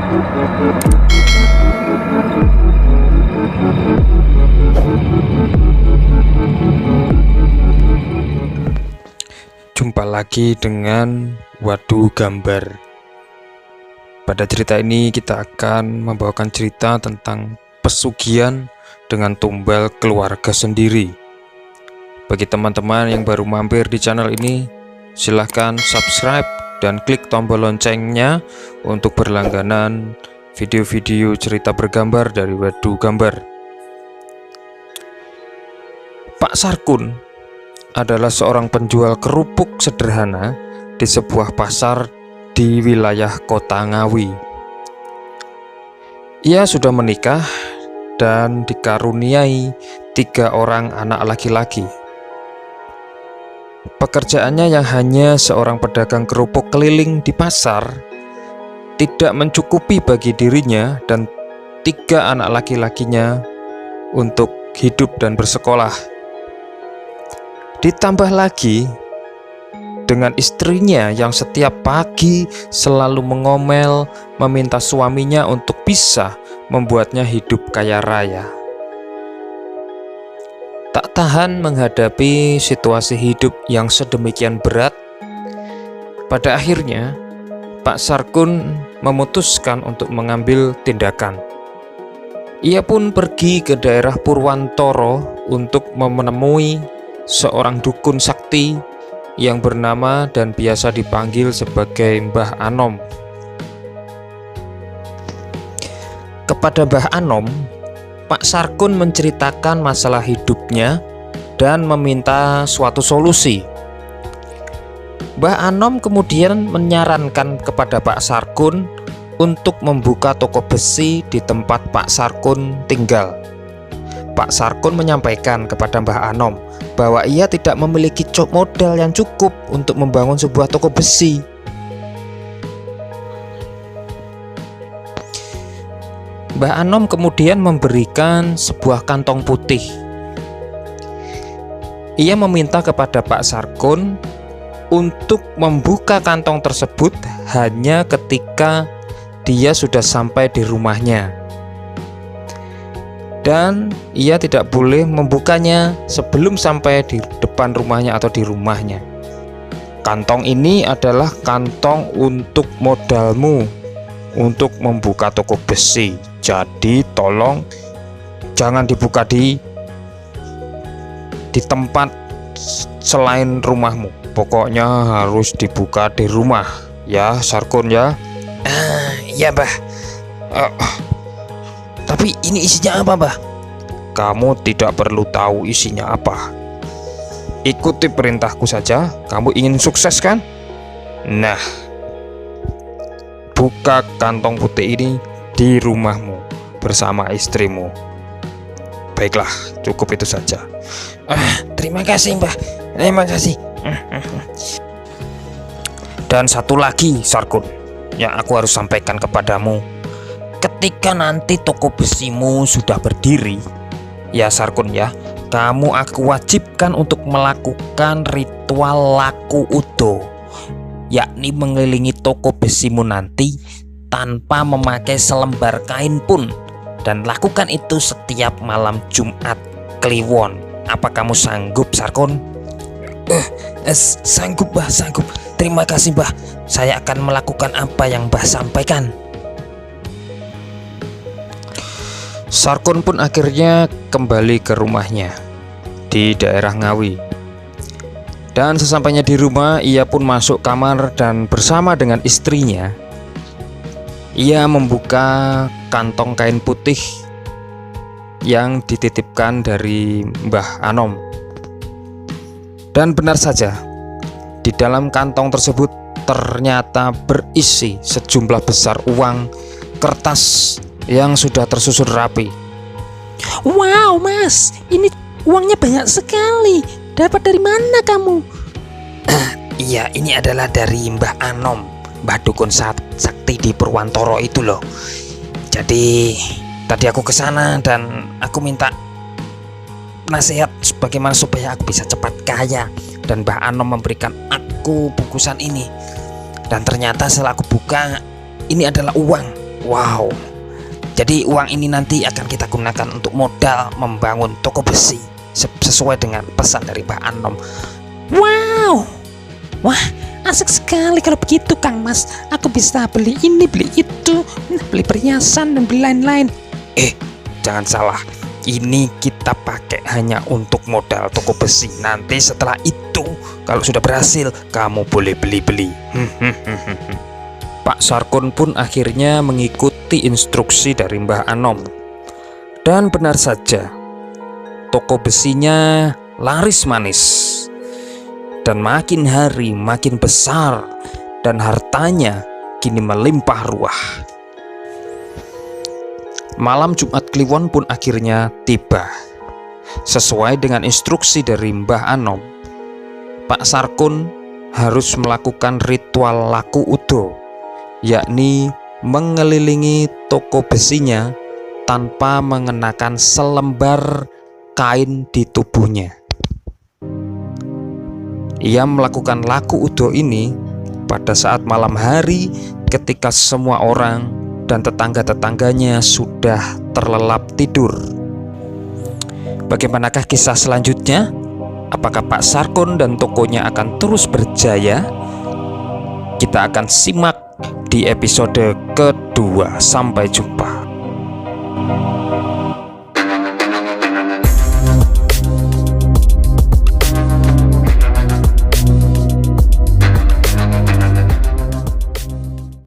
Jumpa lagi dengan Wadu Gambar. Pada cerita ini kita akan membawakan cerita tentang pesugihan dengan tumbal keluarga sendiri. Bagi teman-teman yang baru mampir di channel ini, silahkan subscribe dan klik tombol loncengnya untuk berlangganan video-video cerita bergambar dari Wadu Gambar. Pak Sarkun adalah seorang penjual kerupuk sederhana di sebuah pasar di wilayah kota Ngawi. Ia sudah menikah dan dikaruniai 3 orang anak laki-laki. Pekerjaannya yang hanya seorang pedagang kerupuk keliling di pasar tidak mencukupi bagi dirinya dan 3 anak laki-lakinya untuk hidup dan bersekolah. Ditambah lagi dengan istrinya yang setiap pagi selalu mengomel meminta suaminya untuk bisa membuatnya hidup kaya raya. Tak tahan menghadapi situasi hidup yang sedemikian berat, pada akhirnya Pak Sarkun memutuskan untuk mengambil tindakan. Ia pun pergi ke daerah Purwantoro untuk menemui seorang dukun sakti yang bernama dan biasa dipanggil sebagai Mbah Anom. Kepada Mbah Anom, Pak Sarkun menceritakan masalah hidupnya dan meminta suatu solusi. Mbah Anom kemudian menyarankan kepada Pak Sarkun untuk membuka toko besi di tempat Pak Sarkun tinggal. Pak Sarkun menyampaikan kepada Mbah Anom bahwa ia tidak memiliki modal yang cukup untuk membangun sebuah toko besi. Mbah Anom kemudian memberikan sebuah kantong putih. Ia meminta kepada Pak Sarkun untuk membuka kantong tersebut hanya ketika dia sudah sampai di rumahnya. Dan ia tidak boleh membukanya sebelum sampai di depan rumahnya atau di rumahnya. Kantong ini adalah kantong untuk modalmu untuk membuka toko besi. Jadi tolong jangan dibuka di tempat selain rumahmu. Pokoknya harus dibuka di rumah ya, Sarkun ya. Iya, Mbah. Tapi ini isinya apa, Mbah? Kamu tidak perlu tahu isinya apa. Ikuti perintahku saja. Kamu ingin sukses kan? Nah, buka kantong putih ini di rumahmu bersama istrimu. Baiklah, cukup itu saja. Terima kasih, Mbah. Terima kasih. Dan satu lagi, Sarkun, yang aku harus sampaikan kepadamu. Ketika nanti toko besimu sudah berdiri, ya Sarkun ya, kamu aku wajibkan untuk melakukan ritual laku udo, yakni mengelilingi toko besimu nanti tanpa memakai selembar kain pun, dan lakukan itu setiap malam Jumat Kliwon. Apa kamu sanggup, Sarkun? Sanggup, Mbah, sanggup. Terima kasih, Mbah. Saya akan melakukan apa yang Mbah sampaikan. Sarkun pun akhirnya kembali ke rumahnya di daerah Ngawi. Dan sesampainya di rumah, ia pun masuk kamar dan bersama dengan istrinya, ia membuka kantong kain putih yang dititipkan dari Mbah Anom. Dan benar saja, di dalam kantong tersebut ternyata berisi sejumlah besar uang kertas yang sudah tersusun rapi. Wow, Mas, ini uangnya banyak sekali. Dapat dari mana kamu? Iya, ini adalah dari Mbah Anom, Mbah Dukun Sakti di Purwantoro itu loh. Jadi tadi aku ke sana dan aku minta nasihat bagaimana supaya aku bisa cepat kaya, dan Mbah Anom memberikan aku bungkusan ini. Dan ternyata setelah aku buka, ini adalah uang Wow, jadi uang ini nanti akan kita gunakan untuk modal membangun toko besi sesuai dengan pesan dari Mbak Anom. Wow, wah asik sekali kalau begitu Kang Mas. Aku bisa beli ini, beli itu, beli perhiasan dan beli lain-lain. Jangan salah, ini kita pakai hanya untuk modal toko besi. Nanti setelah itu kalau sudah berhasil kamu boleh beli-beli. Pak Sarkun pun akhirnya mengikuti instruksi dari Mbah Anom. Dan benar saja, toko besinya laris manis. Dan makin hari makin besar, dan hartanya kini melimpah ruah. Malam Jumat Kliwon pun akhirnya tiba. Sesuai dengan instruksi dari Mbah Anom, Pak Sarkun harus melakukan ritual laku udo, yakni mengelilingi toko besinya tanpa mengenakan selembar kain di tubuhnya. Ia melakukan laku udo ini pada saat malam hari ketika semua orang dan tetangga-tetangganya sudah terlelap tidur. Bagaimanakah kisah selanjutnya? Apakah Pak Sarkun dan tokonya akan terus berjaya? Kita akan simak di episode kedua. Sampai jumpa.